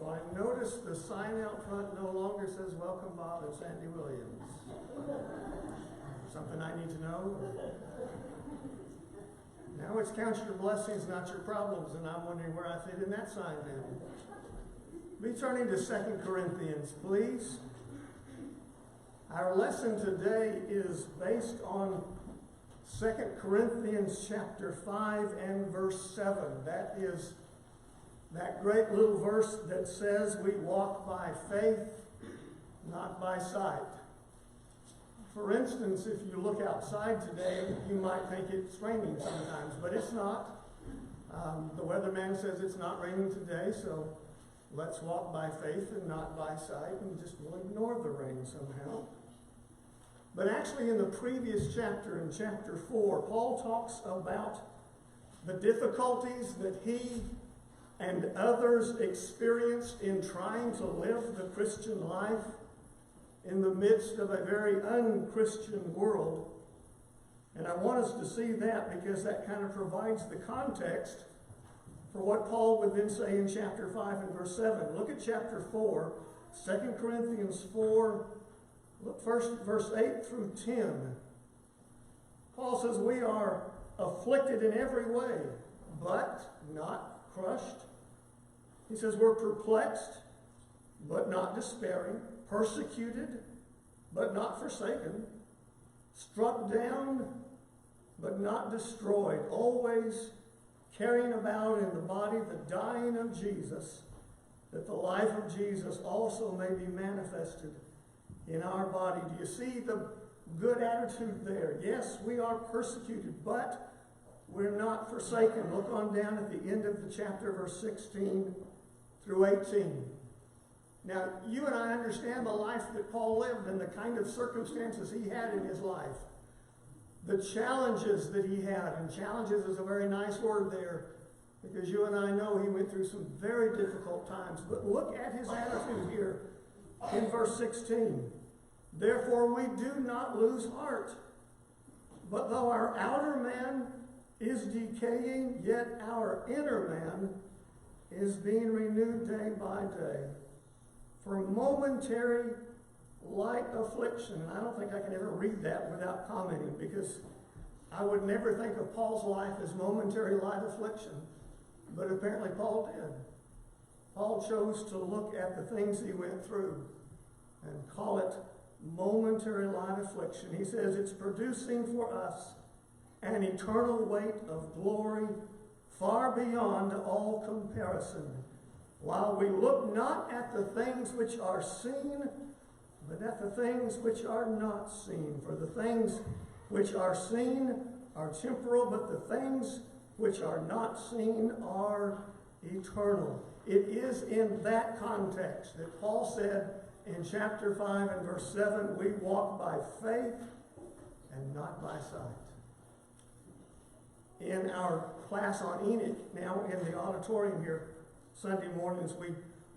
So I noticed the sign out front no longer says Welcome Bob and Sandy Williams. Something I need to know? Now it's count your blessings, not your problems, and I'm wondering where I fit in that sign then. Be turning to 2 Corinthians, please. Our lesson today is based on 2 Corinthians chapter 5 and verse 7. That is that great little verse that says we walk by faith, not by sight. For instance, if you look outside today, you might think it's raining sometimes, but it's not. The weatherman says it's not raining today, so let's walk by faith and not by sight, and just we'll ignore the rain somehow. But actually in the previous chapter, in chapter 4, Paul talks about the difficulties that he and others experienced in trying to live the Christian life in the midst of a very un-Christian world. And I want us to see that because that kind of provides the context for what Paul would then say in chapter 5 and verse 7. Look at chapter 4, 2 Corinthians 4, look first at verse 8 through 10. Paul says, we are afflicted in every way, but not crushed. He says we're perplexed, but not despairing, persecuted, but not forsaken, struck down, but not destroyed, always carrying about in the body the dying of Jesus, that the life of Jesus also may be manifested in our body. Do you see the good attitude there? Yes, we are persecuted, but we're not forsaken. Look on down at the end of the chapter, verse 16 through 18. Now, you and I understand the life that Paul lived and the kind of circumstances he had in his life. The challenges that he had, and challenges is a very nice word there, because you and I know he went through some very difficult times. But look at his attitude here in verse 16. Therefore we do not lose heart, but though our outer man is decaying, yet our inner man is being renewed day by day. For momentary light affliction. And I don't think I can ever read that without commenting, because I would never think of Paul's life as momentary light affliction. But apparently Paul did. Paul chose to look at the things he went through and call it momentary light affliction. He says it's producing for us an eternal weight of glory far beyond all comparison, while we look not at the things which are seen, but at the things which are not seen. For the things which are seen are temporal, but the things which are not seen are eternal. It is in that context that Paul said in chapter 5 and verse 7, we walk by faith and not by sight. In our class on Enoch, now in the auditorium here, Sunday mornings, we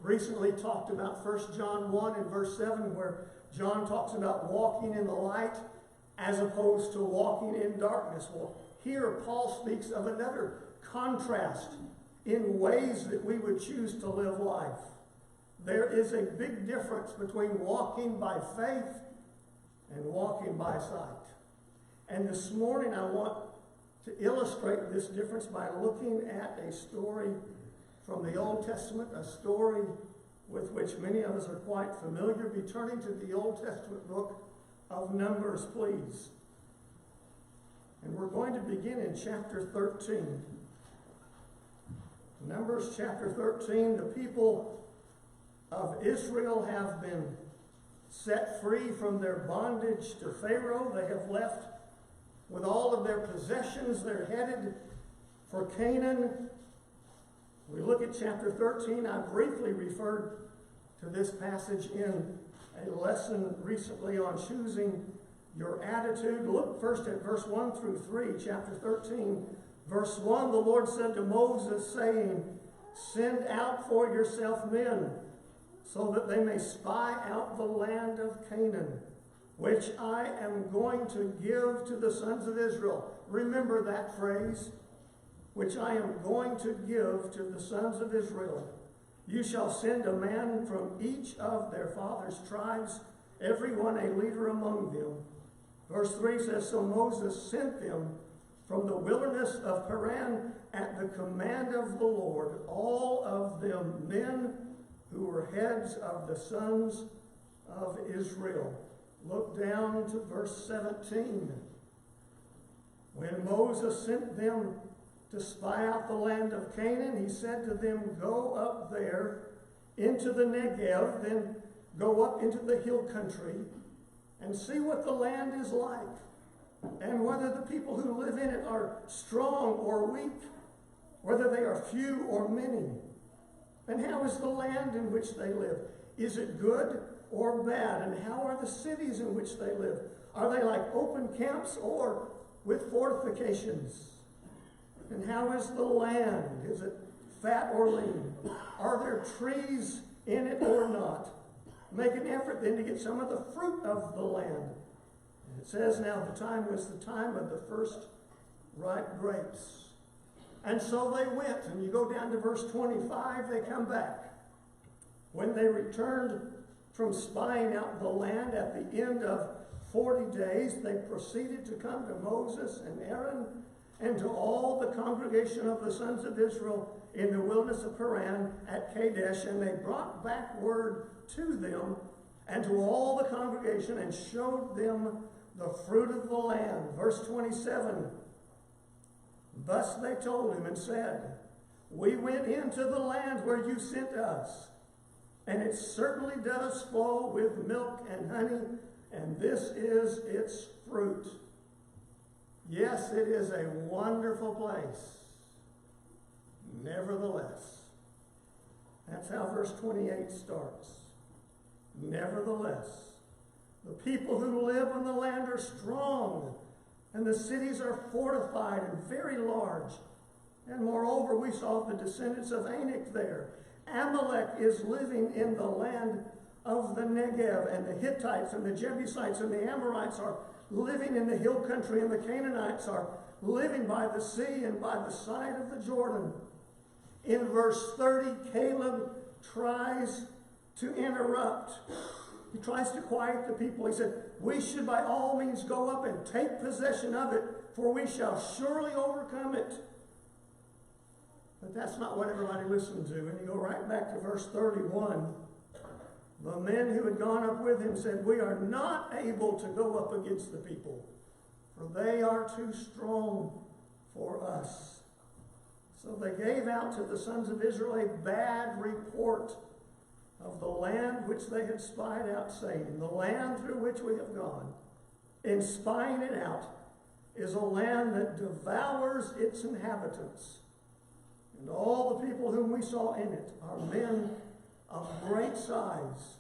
recently talked about 1 John 1 and verse 7, where John talks about walking in the light as opposed to walking in darkness. Well, here Paul speaks of another contrast in ways that we would choose to live life. There is a big difference between walking by faith and walking by sight. And this morning I want to illustrate this difference by looking at a story from the Old Testament, a story with which many of us are quite familiar. Be turning to the Old Testament book of Numbers, please. And we're going to begin in chapter 13. Numbers chapter 13, the people of Israel have been set free from their bondage to Pharaoh. They have left with all of their possessions. They're headed for Canaan. We look at chapter 13. I briefly referred to this passage in a lesson recently on choosing your attitude. Look first at verse 1 through 3, chapter 13. Verse 1, the Lord said to Moses, saying, send out for yourself men, so that they may spy out the land of Canaan, which I am going to give to the sons of Israel. Remember that phrase, which I am going to give to the sons of Israel. You shall send a man from each of their fathers' tribes, every one a leader among them. Verse 3 says, So Moses sent them from the wilderness of Paran at the command of the Lord, all of them men who were heads of the sons of Israel. Look down to verse 17. When Moses sent them to spy out the land of Canaan, he said to them, Go up there into the Negev, then go up into the hill country, and see what the land is like, and whether the people who live in it are strong or weak, whether they are few or many. And how is the land in which they live? Is it good or bad? And how are the cities in which they live? Are they like open camps or with fortifications? And how is the land? Is it fat or lean? Are there trees in it or not? Make an effort then to get some of the fruit of the land. And it says now the time was the time of the first ripe grapes. And so they went, and you go down to verse 25, they come back. When they returned from spying out the land at the end of 40 days, they proceeded to come to Moses and Aaron and to all the congregation of the sons of Israel in the wilderness of Paran at Kadesh, and they brought back word to them and to all the congregation and showed them the fruit of the land. Verse 27, Thus they told him and said, We went into the land where you sent us, and it certainly does flow with milk and honey, and this is its fruit. Yes, it is a wonderful place. Nevertheless, that's how verse 28 starts. Nevertheless, the people who live on the land are strong, and the cities are fortified and very large. And moreover, we saw the descendants of Anak there. Amalek is living in the land of the Negev, and the Hittites and the Jebusites and the Amorites are living in the hill country, and the Canaanites are living by the sea and by the side of the Jordan. In verse 30, Caleb tries to interrupt. He tries to quiet the people. He said, We should by all means go up and take possession of it, for we shall surely overcome it. But that's not what everybody listened to. And you go right back to verse 31. The men who had gone up with him said, We are not able to go up against the people, for they are too strong for us. So they gave out to the sons of Israel a bad report of the land which they had spied out, saying, The land through which we have gone, in spying it out, is a land that devours its inhabitants. And all the people whom we saw in it are men of great size.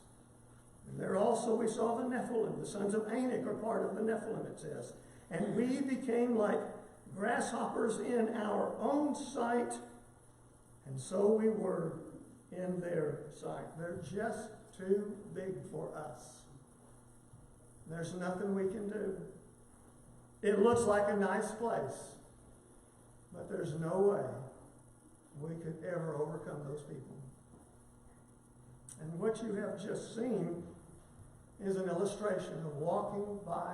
And there also we saw the Nephilim. The sons of Anak are part of the Nephilim, it says. And we became like grasshoppers in our own sight, and so we were in their sight. They're just too big for us. There's nothing we can do. It looks like a nice place, but there's no way we could ever overcome those people. And what you have just seen is an illustration of walking by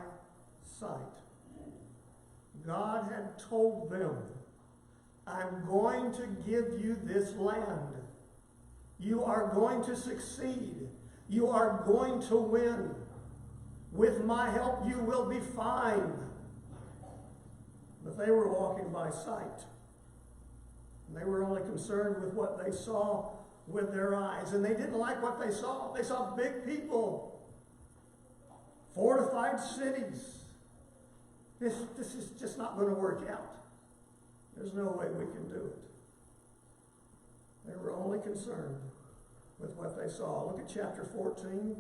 sight. God had told them, I'm going to give you this land. You are going to succeed. You are going to win. With my help, you will be fine. But they were walking by sight. And they were only concerned with what they saw with their eyes. And they didn't like what they saw. They saw big people, fortified cities. This is just not going to work out. There's no way we can do it. They were only concerned with what they saw. Look at chapter 14.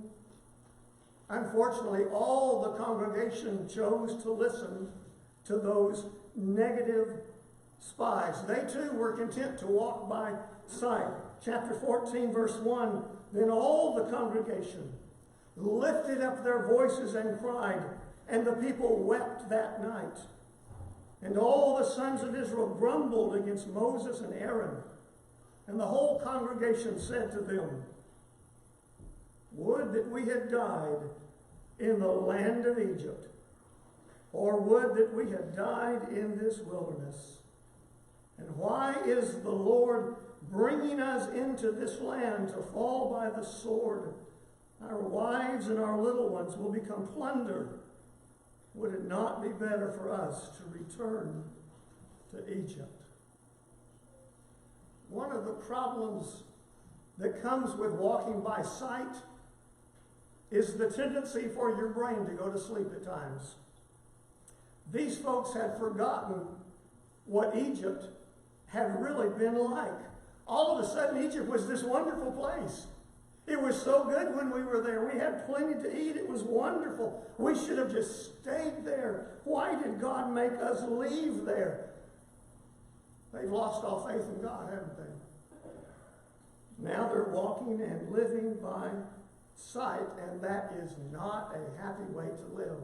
Unfortunately, all the congregation chose to listen to those negative spies. They too were content to walk by sight. Chapter 14, verse 1, Then all the congregation lifted up their voices and cried, and the people wept that night. And all the sons of Israel grumbled against Moses and Aaron. And the whole congregation said to them, would that we had died in the land of Egypt, or would that we had died in this wilderness. And why is the Lord bringing us into this land to fall by the sword? Our wives and our little ones will become plunder. Would it not be better for us to return to Egypt? One of the problems that comes with walking by sight is the tendency for your brain to go to sleep at times. These folks had forgotten what Egypt had really been like. All of a sudden, Egypt was this wonderful place. It was so good when we were there. We had plenty to eat. It was wonderful. We should have just stayed there. Why did God make us leave there? They've lost all faith in God, haven't they? Now they're walking and living by sight, and that is not a happy way to live.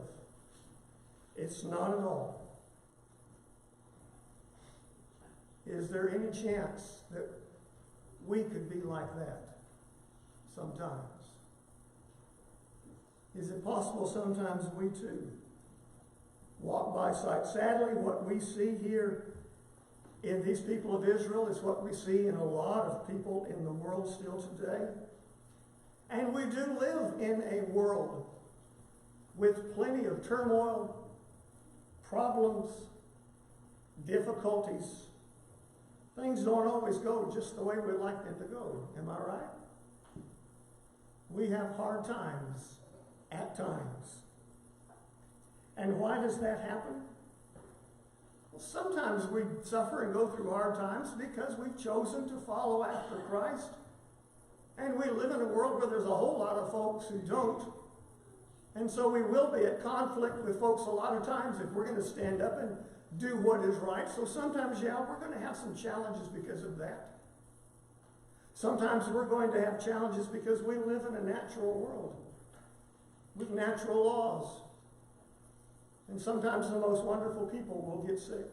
It's not at all. Is there any chance that we could be like that sometimes? Is it possible sometimes we too walk by sight? Sadly, what we see here in these people of Israel is what we see in a lot of people in the world still today. And we do live in a world with plenty of turmoil, problems, difficulties. Things don't always go just the way we'd like them to go. Am I right? We have hard times at times. And why does that happen? Well, sometimes we suffer and go through hard times because we've chosen to follow after Christ. And we live in a world where there's a whole lot of folks who don't. And so we will be at conflict with folks a lot of times if we're going to stand up and do what is right. So sometimes, yeah, we're going to have some challenges because of that. Sometimes we're going to have challenges because we live in a natural world with natural laws. And sometimes the most wonderful people will get sick.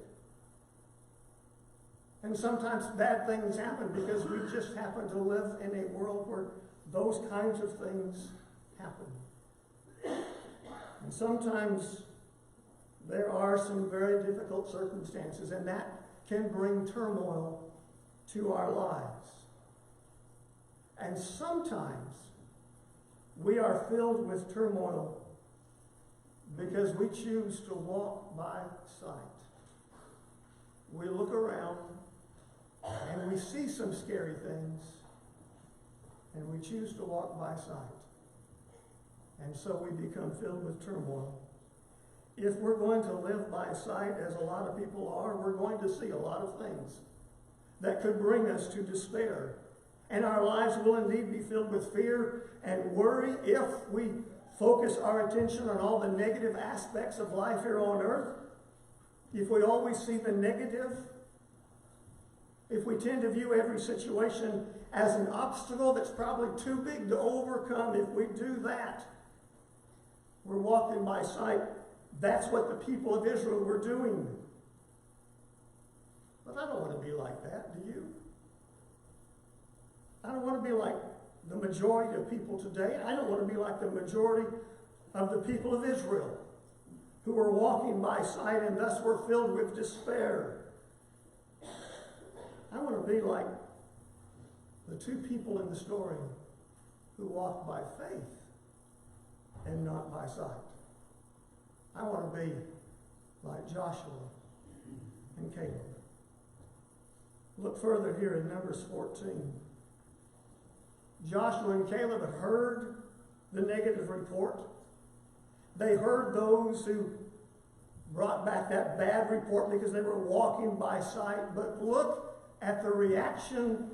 And sometimes bad things happen because we just happen to live in a world where those kinds of things happen. And sometimes there are some very difficult circumstances, and that can bring turmoil to our lives. And sometimes we are filled with turmoil because we choose to walk by sight. We look around and we see some scary things, and we choose to walk by sight. And so we become filled with turmoil. If we're going to live by sight, as a lot of people are, we're going to see a lot of things that could bring us to despair. And our lives will indeed be filled with fear and worry if we focus our attention on all the negative aspects of life here on earth. If we always see the negative, if we tend to view every situation as an obstacle that's probably too big to overcome, if we do that, we're walking by sight. That's what the people of Israel were doing. But I don't want to be like that, do you? I don't want to be like the majority of people today. I don't want to be like the majority of the people of Israel who were walking by sight and thus were filled with despair. I want to be like the two people in the story who walked by faith and not by sight. I want to be like Joshua and Caleb. Look further here in Numbers 14. Joshua and Caleb had heard the negative report. They heard those who brought back that bad report because they were walking by sight. But look at the reaction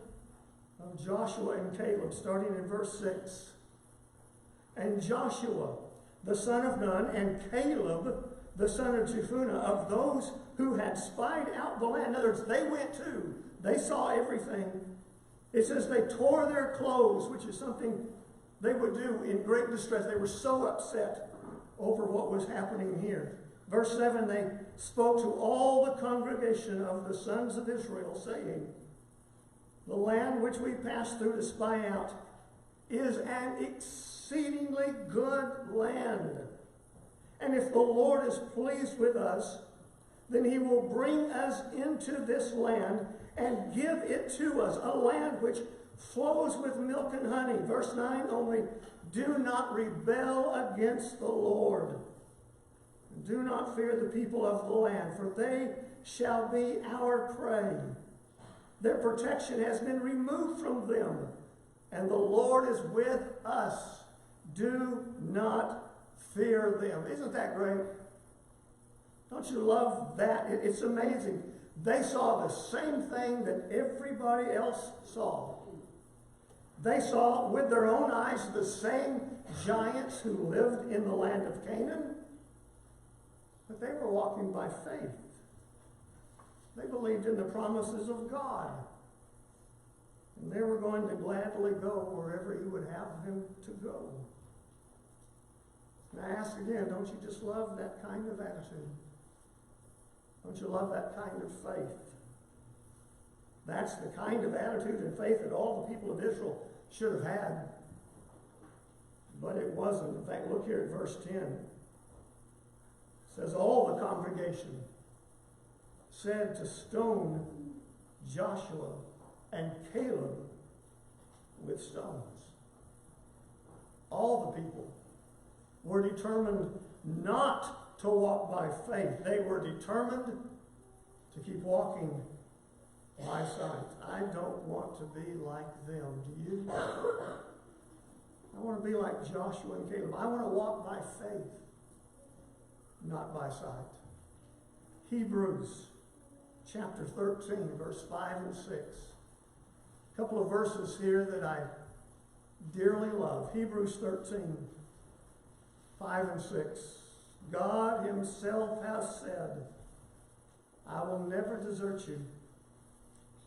of Joshua and Caleb, starting in verse 6. And Joshua, the son of Nun, and Caleb, the son of Jephunneh, of those who had spied out the land. In other words, they went too. They saw everything. It says they tore their clothes, which is something they would do in great distress. They were so upset over what was happening here. Verse 7, they spoke to all the congregation of the sons of Israel, saying, The land which we passed through to spy out is an exceedingly good land. And if the Lord is pleased with us, then he will bring us into this land and give it to us, a land which flows with milk and honey. Verse 9 only, do not rebel against the Lord. Do not fear the people of the land, for they shall be our prey. Their protection has been removed from them, and the Lord is with us. Do not fear them. Isn't that great? Don't you love that? It's amazing. They saw the same thing that everybody else saw. They saw with their own eyes the same giants who lived in the land of Canaan, but they were walking by faith. They believed in the promises of God, and they were going to gladly go wherever he would have them to go. And I ask again, don't you just love that kind of attitude? Don't you love that kind of faith? That's the kind of attitude and faith that all the people of Israel should have had. But it wasn't. In fact, look here at verse 10. It says, all the congregation said to stone Joshua and Caleb with stones. All the people were determined not to walk by faith. They were determined to keep walking by sight. I don't want to be like them. Do you? I want to be like Joshua and Caleb. I want to walk by faith, not by sight. Hebrews chapter 13, verse 5 and 6. A couple of verses here that I dearly love. Hebrews 13, 5 and 6. God himself has said, I will never desert you,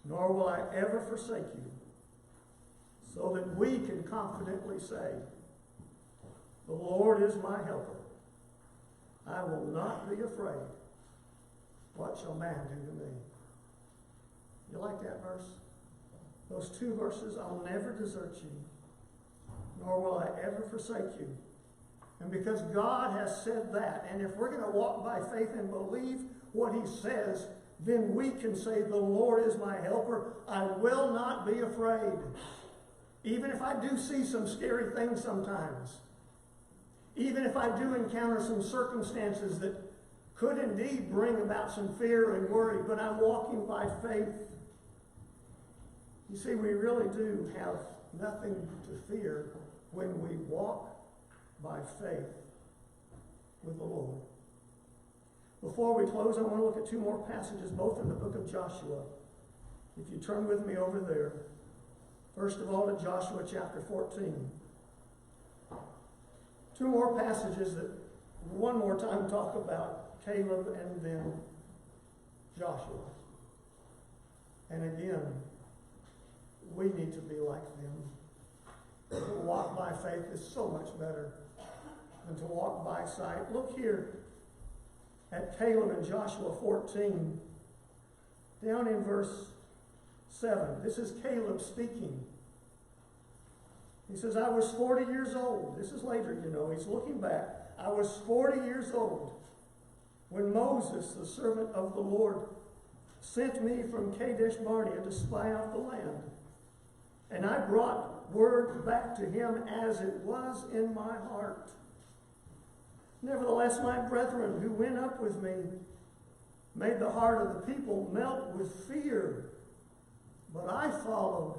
nor will I ever forsake you, so that we can confidently say, the Lord is my helper. I will not be afraid. What shall man do to me? You like that verse? Those two verses, I'll never desert you, nor will I ever forsake you. And because God has said that, and if we're going to walk by faith and believe what he says, then we can say, the Lord is my helper. I will not be afraid. Even if I do see some scary things sometimes. Even if I do encounter some circumstances that could indeed bring about some fear and worry, but I'm walking by faith. You see, we really do have nothing to fear when we walk by faith with the Lord. Before we close, I want to look at two more passages, both in the book of Joshua. If you turn with me over there. First of all, to Joshua chapter 14. Two more passages that one more time talk about Caleb and then Joshua. And again, we need to be like them. To walk by faith is so much better than to walk by sight. Look here at Caleb and Joshua 14, down in verse 7. This is Caleb speaking. He says, I was 40 years old. This is later, you know. He's looking back. I was 40 years old when Moses, the servant of the Lord, sent me from Kadesh Barnea to spy out the land. And I brought word back to him as it was in my heart. Nevertheless, my brethren who went up with me made the heart of the people melt with fear. But I followed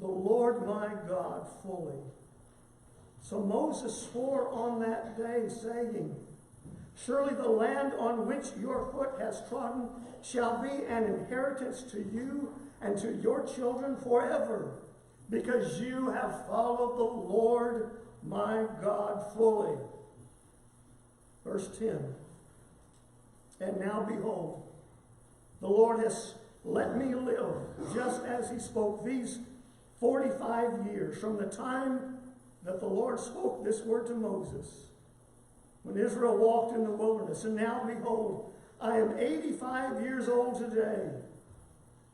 the Lord my God fully. So Moses swore on that day, saying, surely the land on which your foot has trodden shall be an inheritance to you and to your children forever, because you have followed the Lord my God fully. Verse 10. And now behold, the Lord has let me live, just as he spoke these 45 years, from the time that the Lord spoke this word to Moses, when Israel walked in the wilderness. And now behold, I am 85 years old today.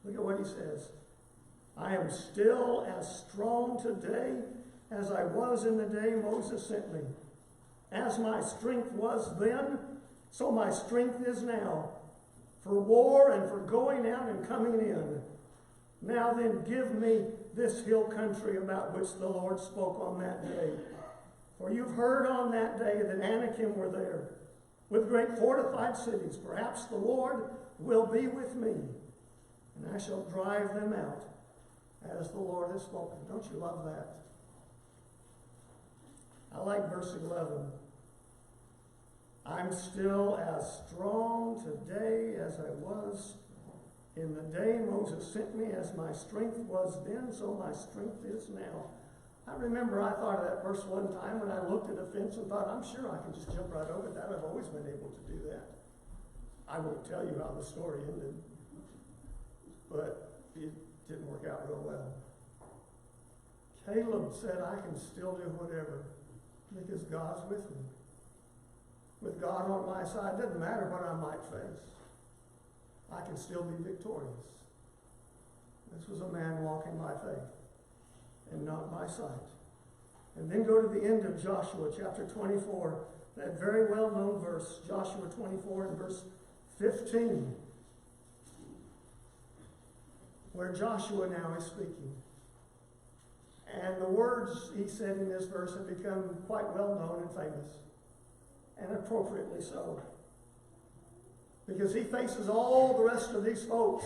Look at what he says. I am still as strong today as I was in the day Moses sent me. As my strength was then, so my strength is now, for war and for going out and coming in. Now then, give me this hill country about which the Lord spoke on that day. For you've heard on that day that Anakim were there, with great fortified cities. Perhaps the Lord will be with me, and I shall drive them out, as the Lord has spoken. Don't you love that? I like verse 11. I'm still as strong today as I was in the day Moses sent me. As my strength was then, so my strength is now. I remember I thought of that verse one time when I looked at a fence and thought, I'm sure I can just jump right over that. I've always been able to do that. I won't tell you how the story ended, but it didn't work out real well. Caleb said, I can still do whatever because God's with me. With God on my side, it doesn't matter what I might face. I can still be victorious. This was a man walking by faith and not by sight. And then go to the end of Joshua chapter 24, that very well-known verse, Joshua 24 and verse 15, where Joshua now is speaking. And the words he said in this verse have become quite well-known and famous, and appropriately so. Because he faces all the rest of these folks.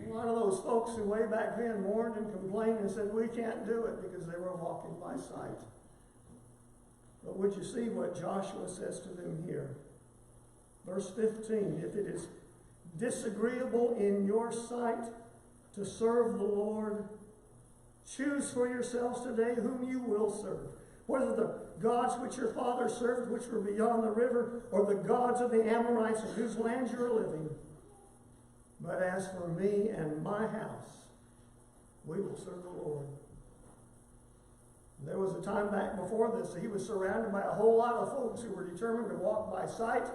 A lot of those folks who way back then mourned and complained and said, we can't do it, because they were walking by sight. But would you see what Joshua says to them here? Verse 15, if it is disagreeable in your sight to serve the Lord, choose for yourselves today whom you will serve. Whether the gods which your fathers served, which were beyond the river, or the gods of the Amorites in whose land you are living. But as for me and my house, we will serve the Lord. There was a time back before this, he was surrounded by a whole lot of folks who were determined to walk by sight,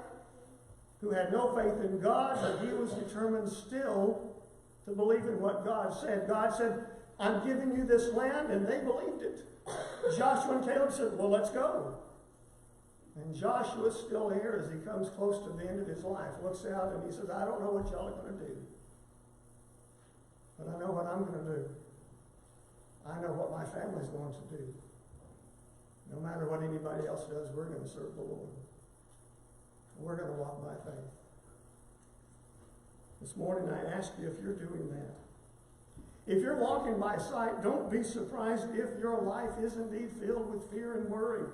who had no faith in God, but he was determined still to believe in what God said. God said, I'm giving you this land, and they believed it. Joshua and Caleb said, well, let's go. And Joshua's still here as he comes close to the end of his life, looks out and he says, I don't know what y'all are going to do, but I know what I'm going to do. I know what my family's going to do. No matter what anybody else does, we're going to serve the Lord. We're going to walk by faith. This morning I ask you if you're doing that. If you're walking by sight, don't be surprised if your life is indeed filled with fear and worry.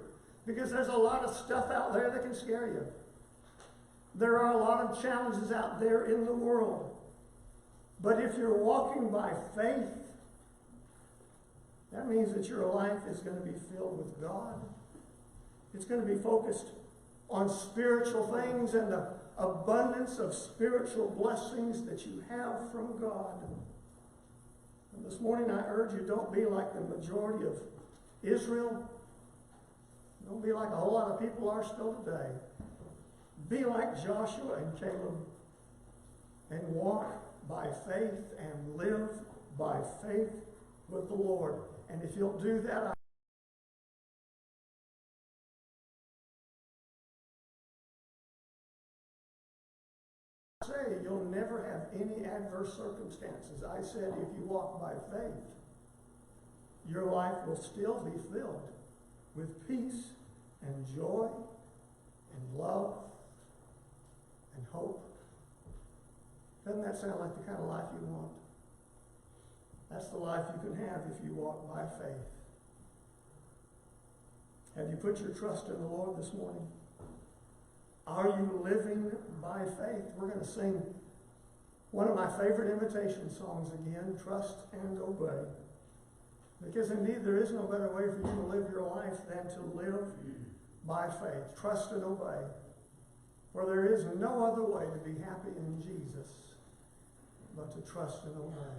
Because there's a lot of stuff out there that can scare you. There are a lot of challenges out there in the world. But if you're walking by faith, that means that your life is going to be filled with God. It's going to be focused on spiritual things and the abundance of spiritual blessings that you have from God. And this morning I urge you, don't be like the majority of Israel. Don't be like a whole lot of people are still today. Be like Joshua and Caleb and walk by faith and live by faith with the Lord. And if you'll do that, I say you'll never have any adverse circumstances. I said if you walk by faith, your life will still be filled with peace and joy and love and hope. Doesn't that sound like the kind of life you want? That's the life you can have if you walk by faith. Have you put your trust in the Lord this morning? Are you living by faith? We're going to sing one of my favorite invitation songs again, Trust and Obey. Because indeed there is no better way for you to live your life than to live by faith. Trust and obey. For there is no other way to be happy in Jesus but to trust and obey.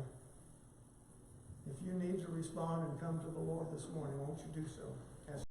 If you need to respond and come to the Lord this morning, won't you do so?